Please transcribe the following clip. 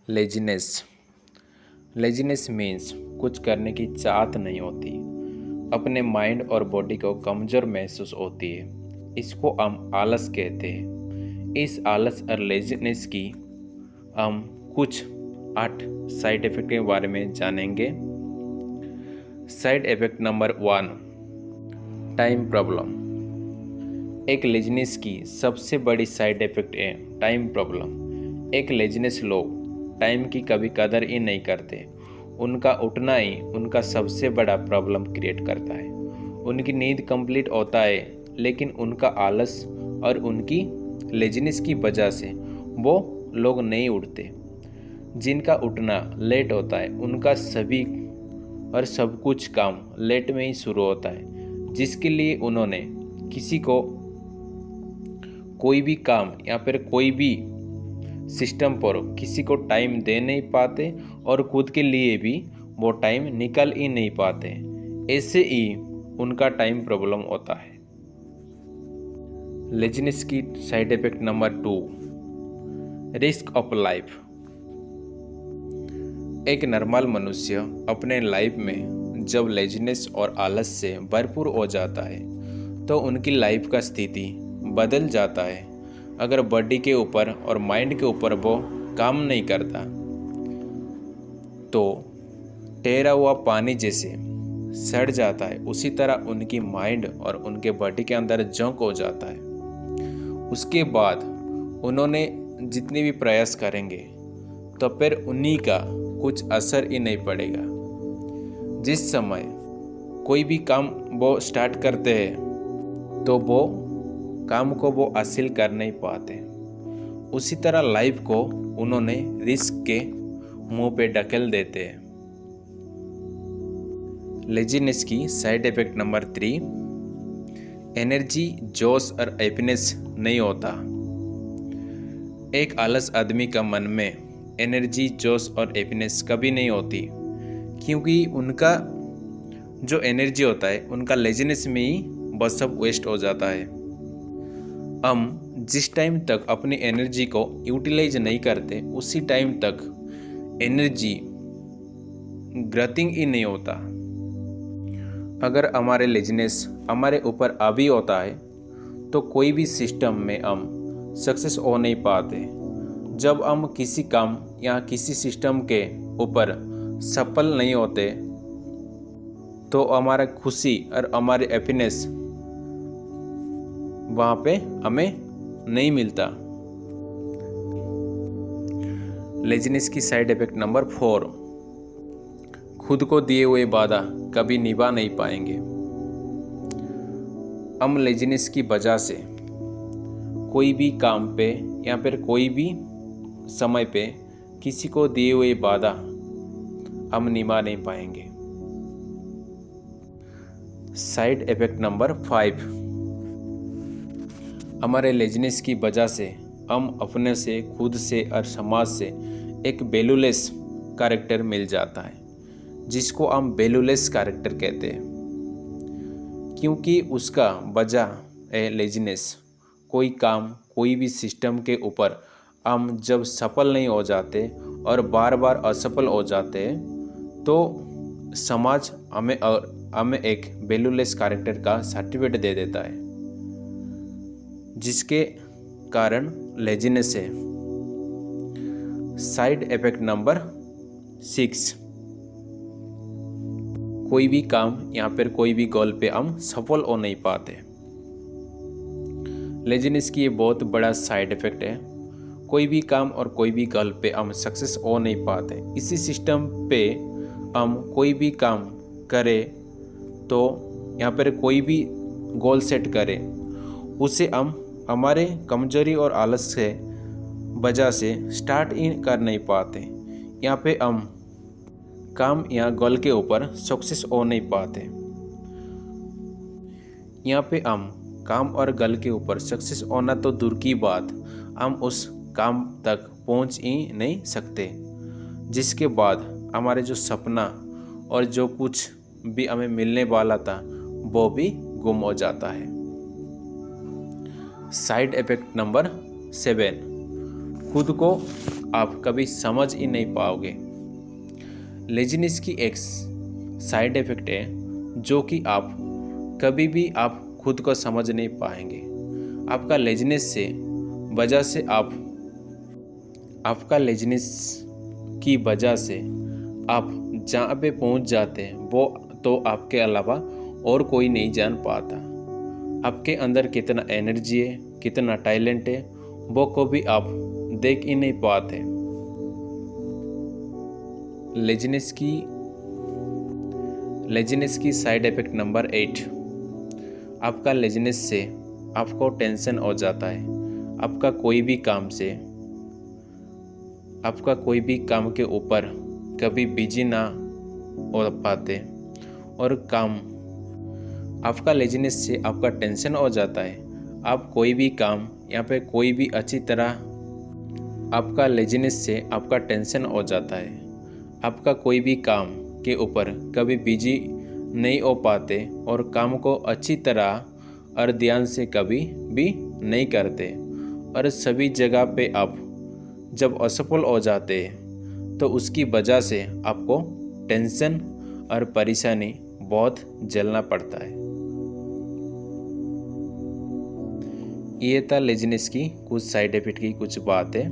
Laziness laziness means कुछ करने की चाहत नहीं होती, अपने माइंड और बॉडी को कमज़ोर महसूस होती है। इसको हम आलस कहते हैं। इस आलस और लेजीनेस की हम कुछ 8 साइड इफ़ेक्ट के बारे में जानेंगे। Side effect number 1, time problem. एक लेजीनेस की सबसे बड़ी साइड इफ़ेक्ट है टाइम प्रॉब्लम। एक लेजीनेस लोग टाइम की कभी कदर ही नहीं करते। उनका उठना ही उनका सबसे बड़ा प्रॉब्लम क्रिएट करता है। उनकी नींद कंप्लीट होता है, लेकिन उनका आलस और उनकी लेजीनेस की वजह से वो लोग नहीं उठते। जिनका उठना लेट होता है उनका सभी और सब कुछ काम लेट में ही शुरू होता है, जिसके लिए उन्होंने किसी को कोई भी काम या फिर कोई भी सिस्टम पर किसी को टाइम दे नहीं पाते और खुद के लिए भी वो टाइम निकल ही नहीं पाते। ऐसे ही उनका टाइम प्रॉब्लम होता है। लेजीनेस की side effect number 2, risk of life. एक नॉर्मल मनुष्य अपने लाइफ में जब लेजीनेस और आलस से भरपूर हो जाता है तो उनकी लाइफ का स्थिति बदल जाता है। अगर बॉडी के ऊपर और माइंड के ऊपर वो काम नहीं करता तो ठहरा हुआ पानी जैसे सड़ जाता है, उसी तरह उनकी माइंड और उनके बॉडी के अंदर जंक हो जाता है। उसके बाद उन्होंने जितने भी प्रयास करेंगे तो फिर उन्हीं का कुछ असर ही नहीं पड़ेगा। जिस समय कोई भी काम वो स्टार्ट करते हैं तो वो काम को वो हासिल कर नहीं पाते। उसी तरह लाइफ को उन्होंने रिस्क के मुंह पे ढकेल देते हैं। लेजीनेस की साइड इफेक्ट नंबर 3, एनर्जी, जोश और हैप्पीनेस नहीं होता। एक आलस आदमी का मन में एनर्जी, जोश और हैप्पीनेस कभी नहीं होती, क्योंकि उनका जो एनर्जी होता है उनका लेजीनेस में ही बस सब वेस्ट हो जाता है। हम जिस टाइम तक अपनी एनर्जी को यूटिलाइज नहीं करते उसी टाइम तक एनर्जी ग्रोथिंग ही नहीं होता। अगर हमारे लेजीनेस हमारे ऊपर हावी होता है तो कोई भी सिस्टम में हम सक्सेस हो नहीं पाते। जब हम किसी काम या किसी सिस्टम के ऊपर सफल नहीं होते तो हमारा खुशी और हमारी हैप्पीनेस वहाँ पे हमें नहीं मिलता। लेजीनेस की साइड इफेक्ट नंबर 4, खुद को दिए हुए वादा कभी निभा नहीं पाएंगे। हम लेजीनेस की वजह से कोई भी काम पे या फिर कोई भी समय पे किसी को दिए हुए वादा हम निभा नहीं पाएंगे। साइड इफेक्ट नंबर 5, हमारे लेजीनेस की वजह से हम अपने से, खुद से और समाज से एक वैल्यूलेस कैरेक्टर मिल जाता है, जिसको हम वैल्यूलेस कैरेक्टर कहते हैं, क्योंकि उसका वजह है लेजीनेस। कोई काम, कोई भी सिस्टम के ऊपर हम जब सफल नहीं हो जाते और बार बार असफल हो जाते हैं तो समाज हमें एक वैल्यूलेस कैरेक्टर का सर्टिफिकेट दे देता है, जिसके कारण लेजीनेस है। साइड इफेक्ट नंबर 6, कोई भी काम या फिर कोई भी गोल पे हम सफल हो नहीं पाते। लेजीनेस की ये बहुत बड़ा साइड इफेक्ट है। कोई भी काम और कोई भी गोल पे हम सक्सेस हो नहीं पाते। इसी सिस्टम पे हम कोई भी काम करें तो या फिर कोई भी गोल सेट करें, उसे हम हमारे कमजोरी और आलस से वजह से स्टार्ट ही कर नहीं पाते। यहाँ पे हम काम या गोल के ऊपर सक्सेस हो नहीं पाते। यहाँ पे हम काम और गोल के ऊपर सक्सेस होना तो दूर की बात, हम उस काम तक पहुँच ही नहीं सकते, जिसके बाद हमारे जो सपना और जो कुछ भी हमें मिलने वाला था वो भी गुम हो जाता है। साइड इफेक्ट नंबर 7, खुद को आप कभी समझ ही नहीं पाओगे। लेजीनेस की एक साइड इफ़ेक्ट है जो कि आप कभी भी आप खुद को समझ नहीं पाएंगे। आपका लेजीनेस से वजह से आपका लेजीनेस की वजह से आप जहाँ पे पहुँच जाते हैं वो तो आपके अलावा और कोई नहीं जान पाता। आपके अंदर कितना एनर्जी है, कितना टैलेंट है, वो को भी आप देख ही नहीं पाते। लेजीनेस की साइड इफ़ेक्ट नंबर 8, आपका लेजीनेस से आपको टेंशन हो जाता है। आपका कोई भी काम के ऊपर कभी बिजी ना हो पाते और आपका लेजीनेस से आपका टेंशन हो जाता है। आप कोई भी काम या पे कोई भी अच्छी तरह, आपका लेजीनेस से आपका टेंशन हो जाता है। आपका कोई भी काम के ऊपर कभी बिजी नहीं हो पाते और काम को अच्छी तरह और ध्यान से कभी भी नहीं करते और सभी जगह पे आप जब असफल हो जाते हैं तो उसकी वजह से आपको टेंशन और परेशानी बहुत झेलना पड़ता है। ये था लेजीनेस की कुछ साइड इफ़ेक्ट की कुछ बात है।